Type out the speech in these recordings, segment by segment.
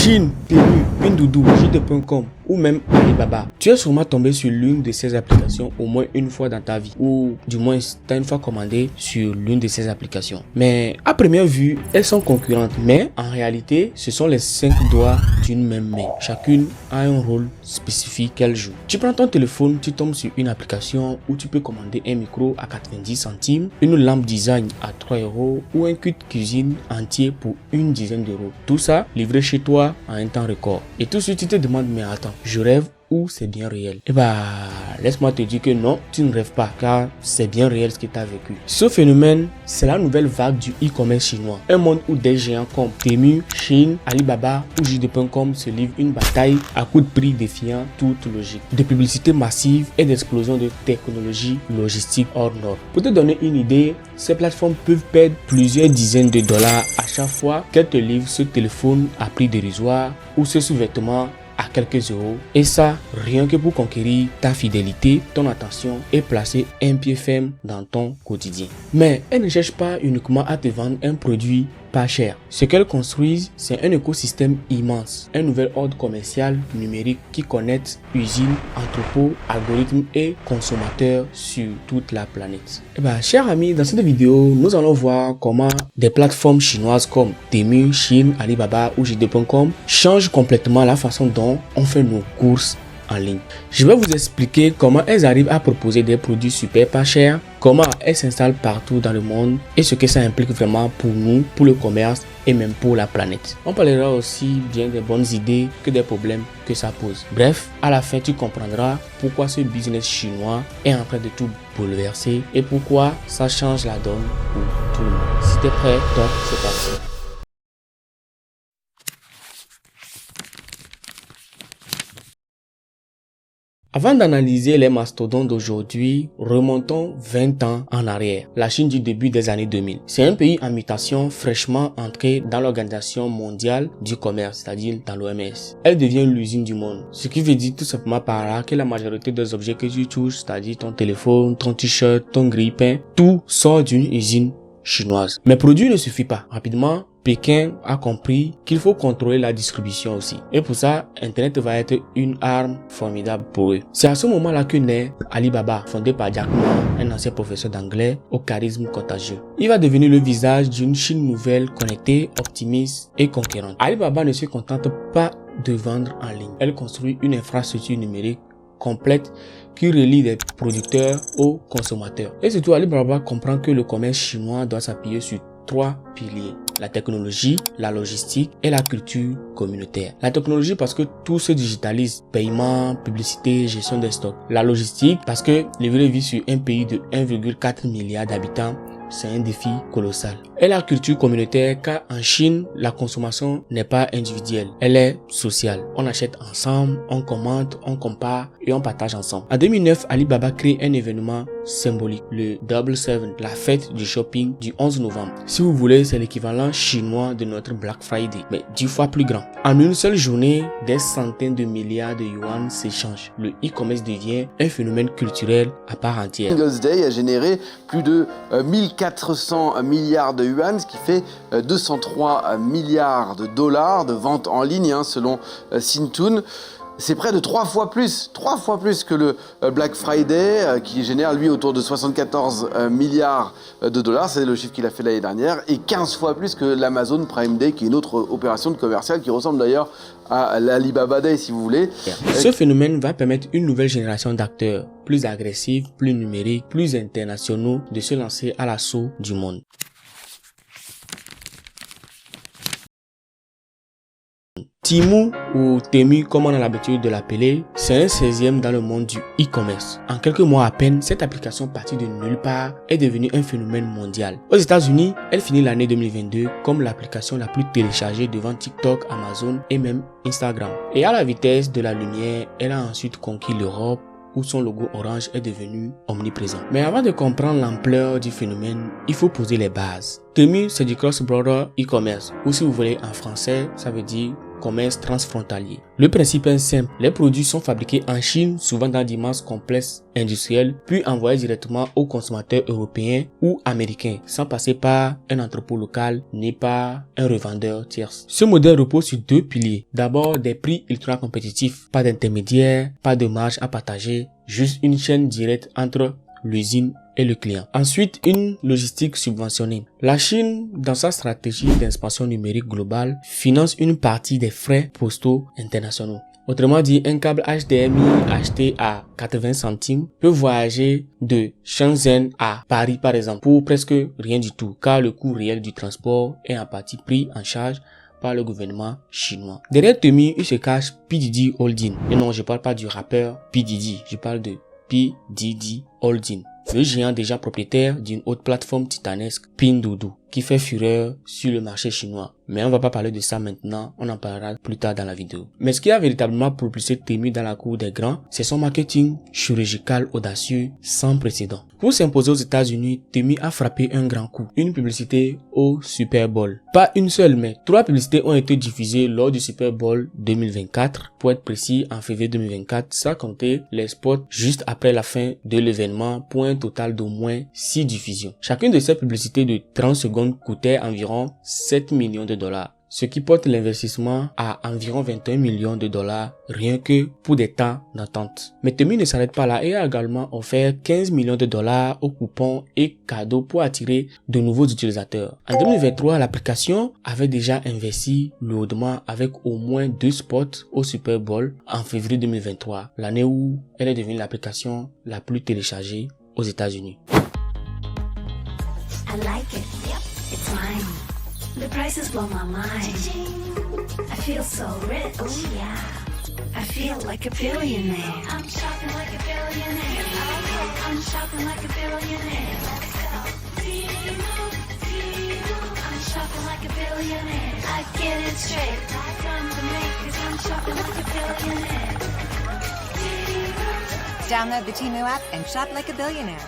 Chine, Temu, Pinduoduo, JD.com ou même Alibaba. Tu es sûrement tombé sur l'une de ces applications au moins une fois dans ta vie, ou du moins tu as une fois commandé sur l'une de ces applications. Mais à première vue, elles sont concurrentes, mais en réalité, ce sont les 5 doigts d'une même main. Chacune a un rôle spécifique qu'elle joue. Tu prends ton téléphone, tu tombes sur une application où tu peux commander un micro à 90 centimes, une lampe design à 3 € ou un kit cuisine entier pour une dizaine d'euros. Tout ça livré chez toi en un temps record. Et tout de suite tu te demandes, mais attends, je rêve ou c'est bien réel? Et laisse-moi te dire que non, tu ne rêves pas, car c'est bien réel ce que tu as vécu. Ce phénomène, c'est la nouvelle vague du e-commerce chinois. Un monde où des géants comme Temu, Chine, Alibaba ou JD.com se livrent une bataille à coups de prix défiant toute logique. De publicité massive et d'explosion de technologies logistiques hors normes. Pour te donner une idée, ces plateformes peuvent perdre plusieurs dizaines de dollars à chaque fois qu'elles te livrent ce téléphone à prix dérisoire ou ce sous-vêtement à quelques euros, et ça rien que pour conquérir ta fidélité, ton attention et placer un pied ferme dans ton quotidien. Mais elles ne cherchent pas uniquement à te vendre un produit pas cher. Ce qu'elles construisent, c'est un écosystème immense, un nouvel ordre commercial numérique qui connecte usines, entrepôts, algorithmes et consommateurs sur toute la planète. Chers amis, dans cette vidéo, nous allons voir comment des plateformes chinoises comme Temu, Chine, Alibaba ou JD.com changent complètement la façon dont on fait nos courses en ligne. Je vais vous expliquer comment elles arrivent à proposer des produits super pas chers, comment elles s'installent partout dans le monde et ce que ça implique vraiment pour nous, pour le commerce et même pour la planète. On parlera aussi bien des bonnes idées que des problèmes que ça pose. Bref, à la fin tu comprendras pourquoi ce business chinois est en train de tout bouleverser et pourquoi ça change la donne pour tout le monde. Si tu es prêt, donc c'est parti. Avant d'analyser les mastodontes d'aujourd'hui, remontons 20 ans en arrière, la Chine du début des années 2000. C'est un pays en mutation fraîchement entré dans l'Organisation mondiale du commerce, c'est-à-dire dans l'OMS. Elle devient l'usine du monde, ce qui veut dire tout simplement par là que la majorité des objets que tu touches, c'est-à-dire ton téléphone, ton t-shirt, ton grille-pain, tout sort d'une usine chinoise. Mais produit ne suffit pas. Rapidement, Pékin a compris qu'il faut contrôler la distribution aussi. Et pour ça, Internet va être une arme formidable pour eux. C'est à ce moment-là que naît Alibaba, fondé par Jack Ma, un ancien professeur d'anglais au charisme contagieux. Il va devenir le visage d'une Chine nouvelle, connectée, optimiste et conquérante. Alibaba ne se contente pas de vendre en ligne. Elle construit une infrastructure numérique complète qui relie les producteurs aux consommateurs. Et surtout, Alibaba comprend que le commerce chinois doit s'appuyer sur 3 piliers. La technologie, la logistique et la culture communautaire. La technologie parce que tout se digitalise, paiement, publicité, gestion des stocks. La logistique parce que livrer vie sur un pays de 1,4 milliard d'habitants, c'est un défi colossal. Et la culture communautaire car en Chine, la consommation n'est pas individuelle, elle est sociale. On achète ensemble, on commente, on compare et on partage ensemble. En 2009, Alibaba crée un événement symbolique, le Double 7, la fête du shopping du 11 novembre. Si vous voulez, c'est l'équivalent chinois de notre Black Friday, mais 10 fois plus grand. En une seule journée, des centaines de milliards de yuan s'échangent. Le e-commerce devient un phénomène culturel à part entière. Singles Day a généré plus de 1400 milliards de yuan, ce qui fait 203 milliards de dollars de ventes en ligne, selon Syntoon. C'est près de 3 fois plus que le Black Friday qui génère lui autour de 74 milliards de dollars, c'est le chiffre qu'il a fait l'année dernière, et 15 fois plus que l'Amazon Prime Day qui est une autre opération de commerciale qui ressemble d'ailleurs à l'Alibaba Day si vous voulez. Ce phénomène va permettre une nouvelle génération d'acteurs plus agressifs, plus numériques, plus internationaux de se lancer à l'assaut du monde. Temu ou Temu comme on a l'habitude de l'appeler, c'est un 16e dans le monde du e-commerce. En quelques mois à peine, cette application partie de nulle part est devenue un phénomène mondial. Aux États-Unis, elle finit l'année 2022 comme l'application la plus téléchargée devant TikTok, Amazon et même Instagram. Et à la vitesse de la lumière, elle a ensuite conquis l'Europe, où son logo orange est devenu omniprésent. Mais avant de comprendre l'ampleur du phénomène, il faut poser les bases. Temu, c'est du cross-border e-commerce, ou si vous voulez en français, ça veut dire commerce transfrontalier. Le principe est simple, les produits sont fabriqués en Chine, souvent dans d'immenses complexes industriels, puis envoyés directement aux consommateurs européens ou américains, sans passer par un entrepôt local ni par un revendeur tierce. Ce modèle repose sur deux piliers. D'abord, des prix ultra compétitifs, pas d'intermédiaire, pas de marge à partager, juste une chaîne directe entre l'usine et le client. Ensuite, une logistique subventionnée. La Chine, dans sa stratégie d'expansion numérique globale, finance une partie des frais postaux internationaux. Autrement dit, un câble HDMI acheté à 80 centimes peut voyager de Shenzhen à Paris par exemple pour presque rien du tout, car le coût réel du transport est en partie pris en charge par le gouvernement chinois. Derrière Temu, il se cache P. Diddy Holding. Et non, je parle pas du rappeur P. Diddy, je parle de P. Diddy Holding, le géant déjà propriétaire d'une autre plateforme titanesque, Pinduoduo, qui fait fureur sur le marché chinois. Mais on va pas parler de ça maintenant, on en parlera plus tard dans la vidéo. Mais ce qui a véritablement propulsé Temu dans la cour des grands, c'est son marketing chirurgical audacieux sans précédent. Pour s'imposer aux États-Unis, Temu a frappé un grand coup, une publicité au Super Bowl. Pas une seule, mais 3 publicités ont été diffusées lors du Super Bowl 2024, pour être précis en février 2024, sans compter les spots juste après la fin de l'événement pour un total d'au moins 6 diffusions. Chacune de ces publicités de 30 secondes coûtait environ 7 millions de dollars, ce qui porte l'investissement à environ 21 millions de dollars rien que pour des temps d'attente. Mais Temu ne s'arrête pas là et a également offert 15 millions de dollars aux coupons et cadeaux pour attirer de nouveaux utilisateurs. En 2023, l'application avait déjà investi lourdement avec au moins 2 spots au Super Bowl en février 2023, l'année où elle est devenue l'application la plus téléchargée aux États-Unis. I like it. Yep, it's mine. The prices blow my mind. I feel so rich. Oh yeah. I feel like a billionaire. I'm shopping like a billionaire. I'm shopping like a billionaire. I'm shopping like a billionaire. I get it straight from the makers. I'm shopping like a billionaire. Download the Temu app and shop like a billionaire.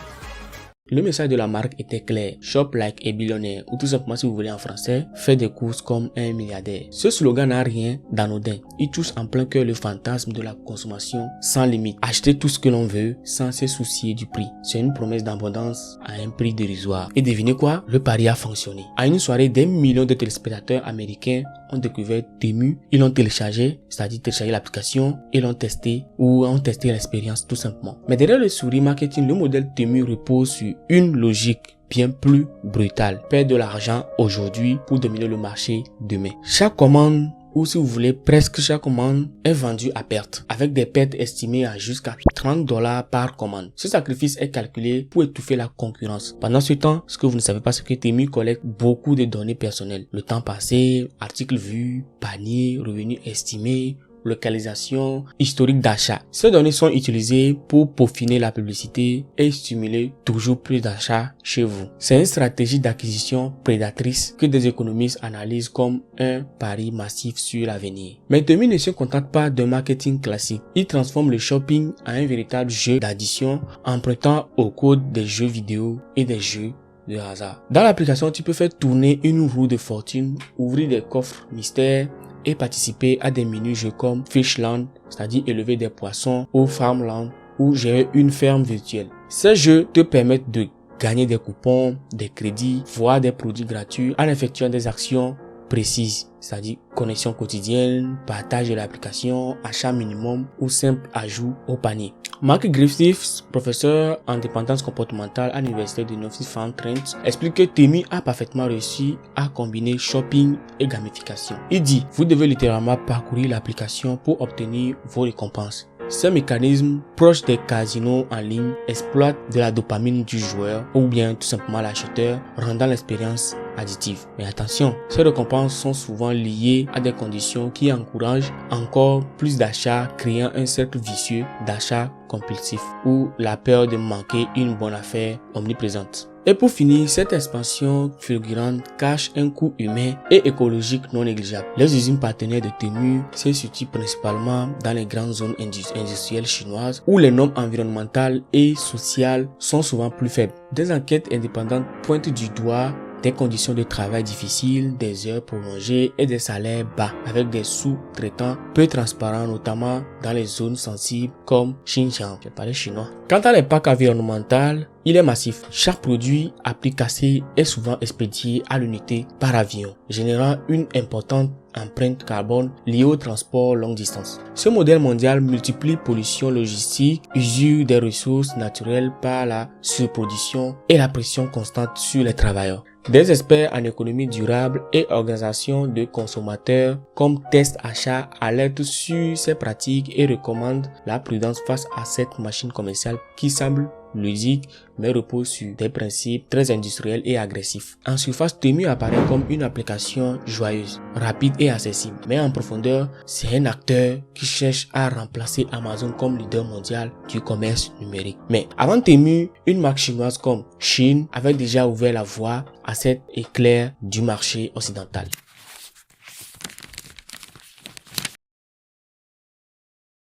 Le message de la marque était clair, shop like a billionaire, ou tout simplement si vous voulez en français, faites des courses comme un milliardaire. Ce slogan n'a rien d'anodin, il touche en plein cœur le fantasme de la consommation sans limite. Acheter tout ce que l'on veut sans se soucier du prix. C'est une promesse d'abondance à un prix dérisoire. Et devinez quoi? Le pari a fonctionné. À une soirée, des millions de téléspectateurs américains ont découvert Temu, ils l'ont téléchargé, c'est-à-dire téléchargé l'application, et l'ont testé ou ont testé l'expérience tout simplement. Mais derrière le sourire marketing, le modèle Temu repose sur une logique bien plus brutale. Perdre de l'argent aujourd'hui pour dominer le marché demain. Chaque commande, ou si vous voulez presque chaque commande, est vendue à perte, avec des pertes estimées à jusqu'à 30 $ par commande. Ce sacrifice est calculé pour étouffer la concurrence. Pendant ce temps, ce que vous ne savez pas, c'est que Temu collecte beaucoup de données personnelles. Le temps passé, articles vus, panier, revenus estimés, localisation, historique d'achat. Ces données sont utilisées pour peaufiner la publicité et stimuler toujours plus d'achats chez vous. C'est une stratégie d'acquisition prédatrice que des économistes analysent comme un pari massif sur l'avenir. Mais Temu ne se contente pas d'un marketing classique. Il transforme le shopping en un véritable jeu d'addition empruntant au code des jeux vidéo et des jeux de hasard. Dans l'application, tu peux faire tourner une roue de fortune, ouvrir des coffres mystères et participer à des mini-jeux comme Fishland, c'est-à-dire élever des poissons, ou Farmland, ou gérer une ferme virtuelle. Ces jeux te permettent de gagner des coupons, des crédits, voire des produits gratuits en effectuant des actions précises, c'est-à-dire connexion quotidienne, partage de l'application, achat minimum ou simple ajout au panier. Mark Griffiths, professeur en dépendance comportementale à l'université de North-Trent, explique que Temu a parfaitement réussi à combiner shopping et gamification. Il dit, vous devez littéralement parcourir l'application pour obtenir vos récompenses. Ces mécanismes proches des casinos en ligne exploitent de la dopamine du joueur ou bien tout simplement l'acheteur, rendant l'expérience additive. Mais attention, ces récompenses sont souvent liées à des conditions qui encouragent encore plus d'achats, créant un cercle vicieux d'achat compulsif où la peur de manquer une bonne affaire omniprésente. Et pour finir, cette expansion fulgurante cache un coût humain et écologique non négligeable. Les usines partenaires de Temu se situent principalement dans les grandes zones industrielles chinoises où les normes environnementales et sociales sont souvent plus faibles. Des enquêtes indépendantes pointent du doigt des conditions de travail difficiles, des heures prolongées et des salaires bas, avec des sous-traitants peu transparents, notamment dans les zones sensibles comme Xinjiang. Je parlais chinois. Quant à l'impact environnemental, il est massif. Chaque produit appliqué est souvent expédié à l'unité par avion, générant une importante empreinte carbone liée au transport longue distance. Ce modèle mondial multiplie pollution logistique, usure des ressources naturelles par la surproduction et la pression constante sur les travailleurs. Des experts en économie durable et organisations de consommateurs comme Test Achat alertent sur ces pratiques et recommandent la prudence face à cette machine commerciale qui semble ludique mais repose sur des principes très industriels et agressifs. En surface, Temu apparaît comme une application joyeuse, rapide et accessible, mais en profondeur, c'est un acteur qui cherche à remplacer Amazon comme leader mondial du commerce numérique. Mais avant Temu, une marque chinoise comme Shein avait déjà ouvert la voie à cet éclair du marché occidental.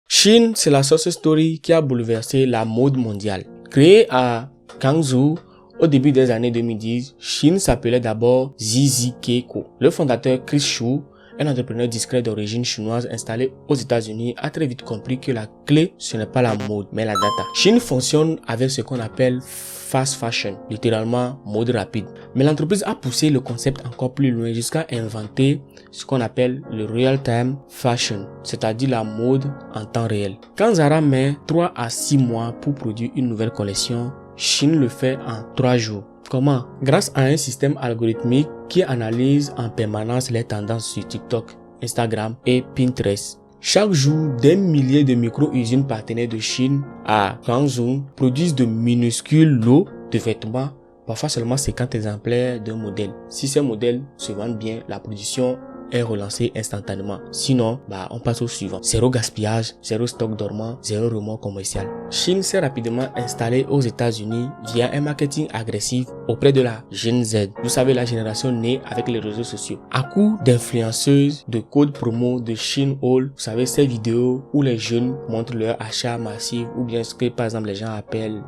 Shein, c'est la success story qui a bouleversé la mode mondiale. Créée à Guangzhou au début des années 2010, Shein s'appelait d'abord Zizikeko. Le fondateur Chris Xu, un entrepreneur discret d'origine chinoise installé aux États-Unis, a très vite compris que la clé, ce n'est pas la mode, mais la data. Shein fonctionne avec ce qu'on appelle fast fashion, littéralement mode rapide. Mais l'entreprise a poussé le concept encore plus loin jusqu'à inventer ce qu'on appelle le real-time fashion, c'est-à-dire la mode en temps réel. Quand Zara met 3 à 6 mois pour produire une nouvelle collection, Shein le fait en 3 jours. Comment? Grâce à un système algorithmique qui analyse en permanence les tendances sur TikTok, Instagram et Pinterest. Chaque jour, des milliers de micro-usines partenaires de Shein à Guangzhou produisent de minuscules lots de vêtements, parfois seulement 50 exemplaires d'un modèle. Si ces modèles se vendent bien, la production est relancée instantanément. Sinon, on passe au suivant. Zéro gaspillage, zéro stock dormant, zéro remords commercial. Shein s'est rapidement installée aux États-Unis via un marketing agressif auprès de la Gen Z. Vous savez, la génération née avec les réseaux sociaux. À coup d'influenceuses, de codes promo, de Shein Haul, vous savez, ces vidéos où les jeunes montrent leur achat massif ou bien ce que par exemple les gens appellent,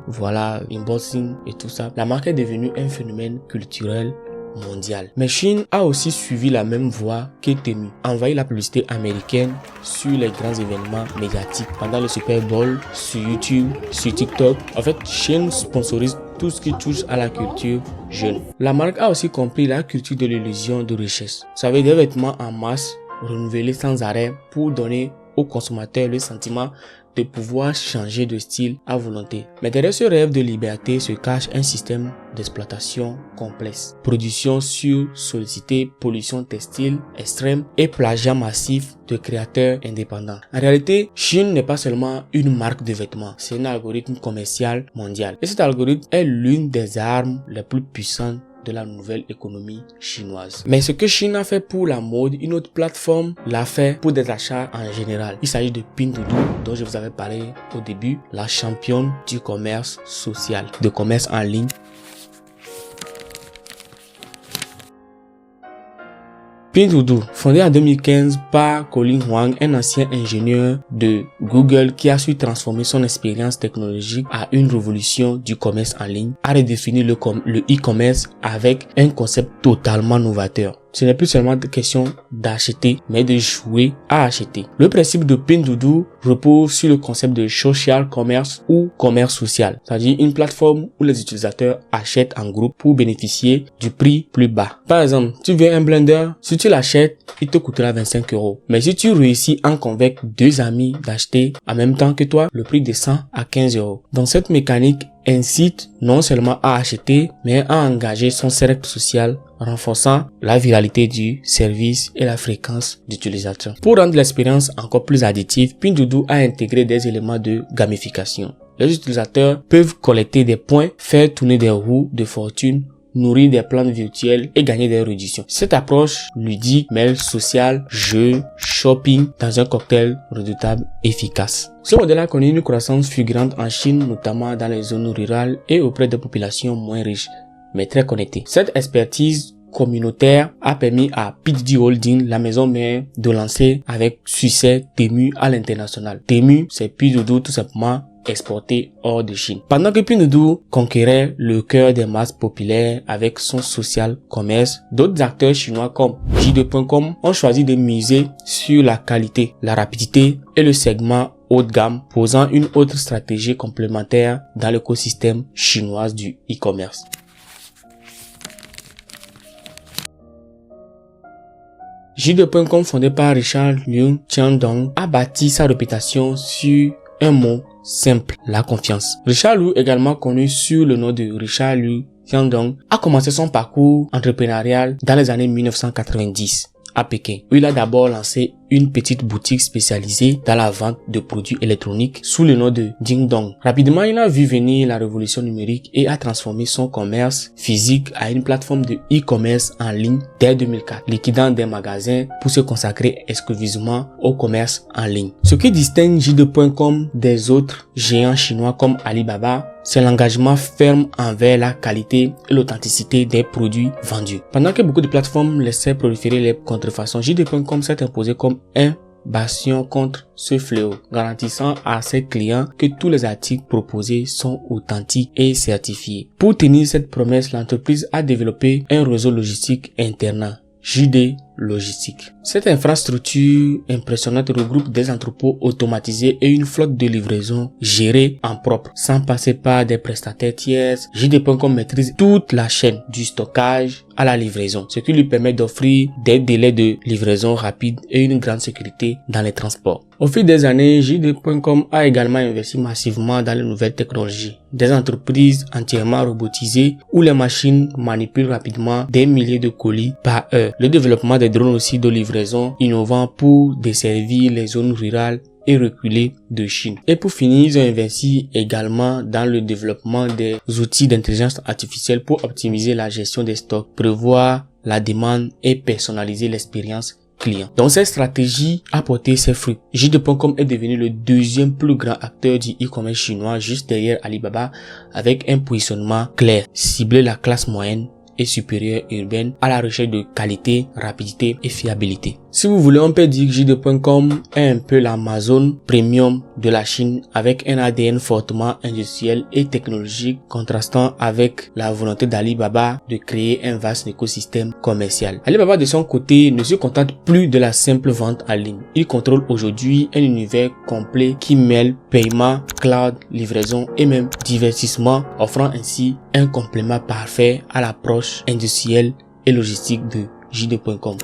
unboxing et tout ça. La marque est devenue un phénomène culturel mondial. Mais Shein a aussi suivi la même voie que Temu, envahit la publicité américaine sur les grands événements médiatiques, pendant le Super Bowl, sur YouTube, sur TikTok. En fait, Shein sponsorise tout ce qui touche à la culture jeune. La marque a aussi compris la culture de l'illusion de richesse. Vous savez, des vêtements en masse, renouvelés sans arrêt pour donner aux consommateurs le sentiment de pouvoir changer de style à volonté. Mais derrière ce rêve de liberté se cache un système d'exploitation complexe. Production sur-sollicitée, pollution textile extrême et plagiat massif de créateurs indépendants. En réalité, Shein n'est pas seulement une marque de vêtements, c'est un algorithme commercial mondial. Et cet algorithme est l'une des armes les plus puissantes de la nouvelle économie chinoise. Mais ce que Shein a fait pour la mode, une autre plateforme l'a fait pour des achats en général. Il s'agit de Pinduoduo, dont je vous avais parlé au début, la championne du commerce social, de commerce en ligne. Pinduoduo, fondé en 2015 par Colin Huang, un ancien ingénieur de Google qui a su transformer son expérience technologique à une révolution du commerce en ligne, a redéfini le e-commerce avec un concept totalement novateur. Ce n'est plus seulement de question d'acheter, mais de jouer à acheter. Le principe de Pinduoduo repose sur le concept de social commerce ou commerce social, c'est-à-dire une plateforme où les utilisateurs achètent en groupe pour bénéficier du prix plus bas. Par exemple, tu veux un blender, si tu l'achètes, il te coûtera 25 €. Mais si tu réussis à convaincre 2 amis d'acheter en même temps que toi, le prix descend à 15 €. Dans cette mécanique, incite non seulement à acheter, mais à engager son cercle social, renforçant la viralité du service et la fréquence d'utilisation. Pour rendre l'expérience encore plus additive, Pinduoduo a intégré des éléments de gamification. Les utilisateurs peuvent collecter des points, faire tourner des roues de fortune, nourrir des plantes virtuelles et gagner des réductions. Cette approche ludique mêle social, jeu, shopping dans un cocktail redoutable efficace. Ce modèle a connu une croissance fulgurante en Chine, notamment dans les zones rurales et auprès de populations moins riches, mais très connectées. Cette expertise communautaire a permis à Pinduoduo Holding, la maison mère, de lancer avec succès Temu à l'international. Temu, c'est Pinduoduo tout simplement exportés hors de Chine. Pendant que Pinduoduo conquérait le cœur des masses populaires avec son social commerce, d'autres acteurs chinois comme JD.com ont choisi de miser sur la qualité, la rapidité et le segment haut de gamme, posant une autre stratégie complémentaire dans l'écosystème chinois du e-commerce. JD.com, fondé par Richard Liu Qiandong, a bâti sa réputation sur un mot simple, la confiance. Richard Liu, également connu sous le nom de Richard Liu Qiandong, a commencé son parcours entrepreneurial dans les années 1990 à Pékin, où il a d'abord lancé une petite boutique spécialisée dans la vente de produits électroniques sous le nom de Dingdong. Rapidement, il a vu venir la révolution numérique et a transformé son commerce physique à une plateforme de e-commerce en ligne dès 2004, liquidant des magasins pour se consacrer exclusivement au commerce en ligne. Ce qui distingue JD.com des autres géants chinois comme Alibaba, c'est l'engagement ferme envers la qualité et l'authenticité des produits vendus. Pendant que beaucoup de plateformes laissaient proliférer les contrefaçons, JD.com s'est imposé comme un bastion contre ce fléau, garantissant à ses clients que tous les articles proposés sont authentiques et certifiés. Pour tenir cette promesse, l'entreprise a développé un réseau logistique interne, JD Logistique. Cette infrastructure impressionnante regroupe des entrepôts automatisés et une flotte de livraison gérée en propre, sans passer par des prestataires tiers. JD.com maîtrise toute la chaîne, du stockage à la livraison, ce qui lui permet d'offrir des délais de livraison rapides et une grande sécurité dans les transports. Au fil des années, JD.com a également investi massivement dans les nouvelles technologies. Des entreprises entièrement robotisées où les machines manipulent rapidement des milliers de colis par heure. Le développement des drones aussi de livraison innovants pour desservir les zones rurales et reculées de Chine. Et pour finir, ils ont investi également dans le développement des outils d'intelligence artificielle pour optimiser la gestion des stocks, prévoir la demande et personnaliser l'expérience client. Donc cette stratégie a porté ses fruits. JD.com est devenu le deuxième plus grand acteur du e-commerce chinois, juste derrière Alibaba, avec un positionnement clair, cibler la classe moyenne et supérieure urbaine à la recherche de qualité, rapidité et fiabilité. Si vous voulez, on peut dire que JD.com est un peu l'Amazon premium de la Chine, avec un ADN fortement industriel et technologique contrastant avec la volonté d'Alibaba de créer un vaste écosystème commercial. Alibaba de son côté ne se contente plus de la simple vente en ligne. Il contrôle aujourd'hui un univers complet qui mêle paiement, cloud, livraison et même divertissement, offrant ainsi un complément parfait à l'approche industrielle et logistique de JD.com.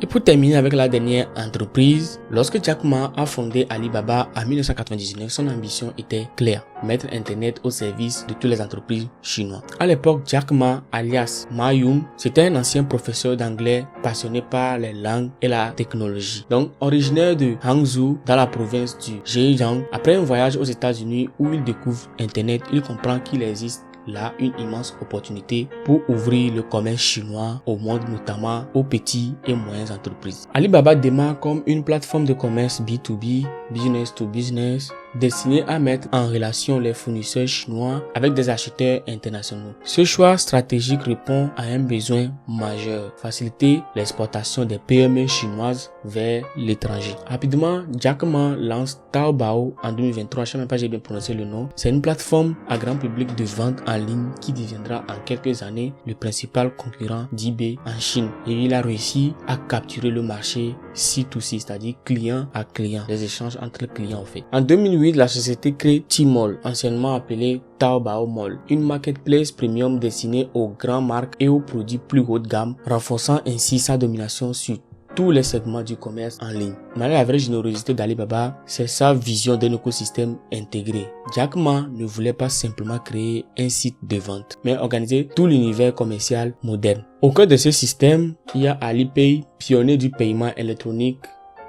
Et pour terminer avec la dernière entreprise, lorsque Jack Ma a fondé Alibaba en 1999, son ambition était claire, mettre Internet au service de toutes les entreprises chinoises. À l'époque, Jack Ma, alias Ma Yun, c'était un ancien professeur d'anglais passionné par les langues et la technologie. Donc, originaire de Hangzhou, dans la province du Zhejiang, après un voyage aux États-Unis où il découvre Internet, il comprend qu'il existe là une immense opportunité pour ouvrir le commerce chinois au monde, notamment aux petites et moyennes entreprises. Alibaba démarre comme une plateforme de commerce B2B, business to business, destinée à mettre en relation les fournisseurs chinois avec des acheteurs internationaux. Ce choix stratégique répond à un besoin majeur, faciliter l'exportation des PME chinoises vers l'étranger. Rapidement, Jack Ma lance Taobao en 2023, je ne sais même pas si j'ai bien prononcé le nom. C'est une plateforme à grand public de vente en ligne qui deviendra en quelques années le principal concurrent d'eBay en Chine. Et il a réussi à capturer le marché C2C, c'est-à-dire client à client, les échanges entre clients en fait. En 2008, la société crée Tmall, anciennement appelée Taobao Mall, une marketplace premium destinée aux grandes marques et aux produits plus haut de gamme, renforçant ainsi sa domination sur tous les segments du commerce en ligne. Malgré la vraie générosité d'Alibaba, c'est sa vision d'un écosystème intégré. Jack Ma ne voulait pas simplement créer un site de vente, mais organiser tout l'univers commercial moderne. Au cœur de ce système, il y a Alipay, pionnier du paiement électronique,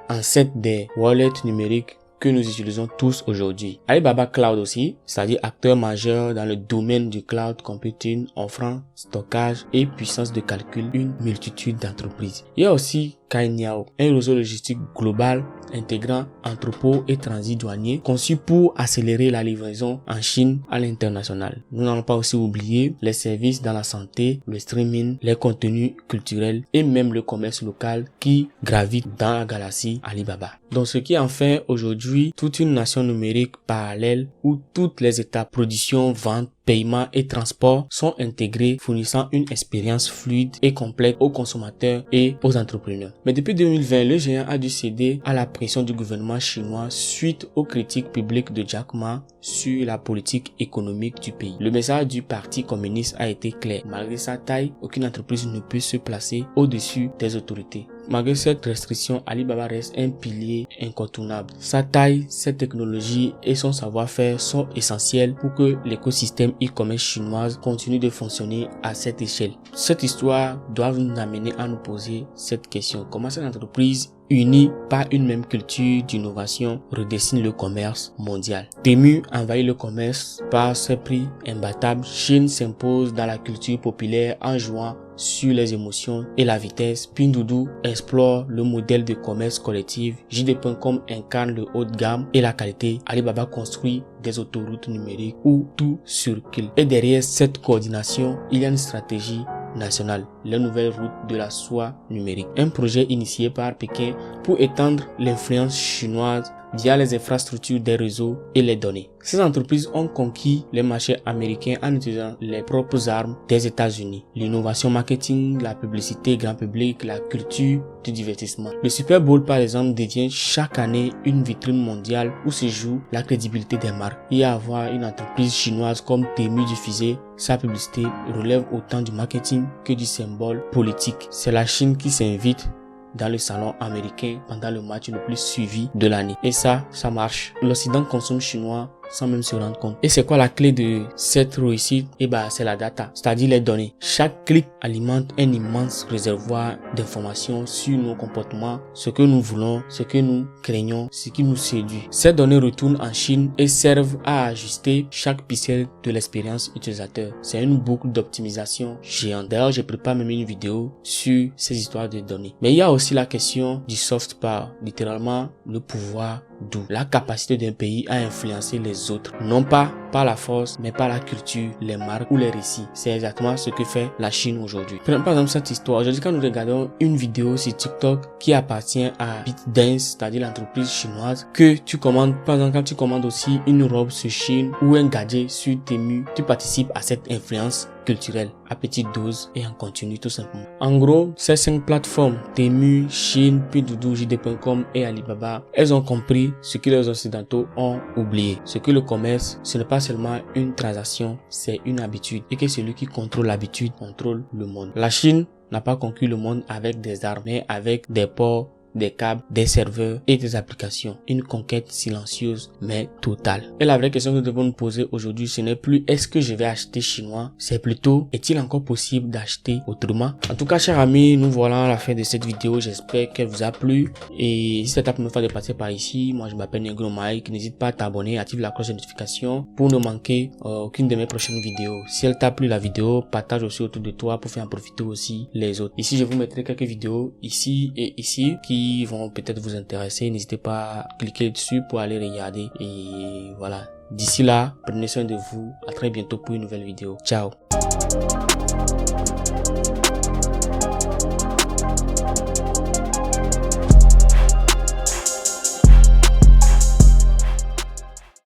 ancêtre des wallets numériques que nous utilisons tous aujourd'hui. Alibaba Cloud aussi, c'est-à-dire acteur majeur dans le domaine du cloud computing, offrant stockage et puissance de calcul une multitude d'entreprises. Il y a aussi Cainiao, un réseau logistique global intégrant entrepôts et transit douanier conçu pour accélérer la livraison en Chine à l'international. Nous n'allons pas aussi oublier les services dans la santé, le streaming, les contenus culturels et même le commerce local qui gravite dans la galaxie Alibaba. Donc ce qui en fait aujourd'hui toute une nation numérique parallèle où toutes les étapes production, vente, paiement et transport sont intégrés, fournissant une expérience fluide et complète aux consommateurs et aux entrepreneurs. Mais depuis 2020, le géant a dû céder à la pression du gouvernement chinois suite aux critiques publiques de Jack Ma sur la politique économique du pays. Le message du parti communiste a été clair. Malgré sa taille, aucune entreprise ne peut se placer au-dessus des autorités. Malgré cette restriction, Alibaba reste un pilier incontournable. Sa taille, ses technologies et son savoir-faire sont essentiels pour que l'écosystème e-commerce chinoise continue de fonctionner à cette échelle. Cette histoire doit nous amener à nous poser cette question. Comment cette entreprise unie par une même culture d'innovation redessine le commerce mondial? Temu envahit le commerce par ses prix imbattables. Chine s'impose dans la culture populaire en jouant sur les émotions et la vitesse. Pinduoduo explore le modèle de commerce collectif. JD.com incarne le haut de gamme et la qualité. Alibaba construit des autoroutes numériques où tout circule. Et derrière cette coordination, il y a une stratégie nationale, la nouvelle route de la soie numérique. Un projet initié par Pékin pour étendre l'influence chinoise via les infrastructures des réseaux et les données. Ces entreprises ont conquis les marchés américains en utilisant les propres armes des États-Unis. L'innovation marketing, la publicité grand public, la culture du divertissement. Le Super Bowl par exemple devient chaque année une vitrine mondiale où se joue la crédibilité des marques. Et avoir une entreprise chinoise comme Temu diffuser sa publicité relève autant du marketing que du symbole politique. C'est la Chine qui s'invite dans le salon américain pendant le match le plus suivi de l'année. Et ça marche. L'Occident consomme chinois sans même se rendre compte. Et c'est quoi la clé de cette réussite? C'est la data, c'est-à-dire les données. Chaque clic alimente un immense réservoir d'informations sur nos comportements, ce que nous voulons, ce que nous craignons, ce qui nous séduit. Ces données retournent en Chine et servent à ajuster chaque pixel de l'expérience utilisateur. C'est une boucle d'optimisation géante. D'ailleurs, je prépare même une vidéo sur ces histoires de données. Mais il y a aussi la question du soft power, littéralement le pouvoir doux, la capacité d'un pays à influencer les autres, non pas par la force, mais par la culture, les marques ou les récits. C'est exactement ce que fait la Chine aujourd'hui. Prenons par exemple cette histoire. Aujourd'hui, quand nous regardons une vidéo sur TikTok qui appartient à ByteDance, c'est-à-dire l'entreprise chinoise, que tu commandes, par exemple, quand tu commandes aussi une robe sur Chine ou un gadget sur Temu, tu participes à cette influence culturelle à petite dose et en continu tout simplement. En gros, ces 5 plateformes, Temu, Chine, Pinduoduo, JD.com et Alibaba, elles ont compris ce que les occidentaux ont oublié. Ce que le commerce, ce n'est pas seulement une transaction, c'est une habitude. Et que celui qui contrôle l'habitude contrôle le monde. La Chine n'a pas conquis le monde avec des armes, mais avec des ports, des câbles, des serveurs et des applications. Une conquête silencieuse mais totale. Et la vraie question que nous devons nous poser aujourd'hui, ce n'est plus est-ce que je vais acheter chinois, c'est plutôt est-il encore possible d'acheter autrement? En tout cas, chers amis, nous voilà à la fin de cette vidéo. J'espère qu'elle vous a plu. Et si c'est ta première fois de passer par ici, moi je m'appelle Negro Mike. N'hésite pas à t'abonner, active la cloche de notification pour ne manquer aucune de mes prochaines vidéos. Si elle t'a plu la vidéo, partage aussi autour de toi pour faire en profiter aussi les autres. Ici, je vous mettrai quelques vidéos ici et ici qui vont peut-être vous intéresser. N'hésitez pas à cliquer dessus pour aller regarder. Et voilà. D'ici là, prenez soin de vous. À très bientôt pour une nouvelle vidéo. Ciao.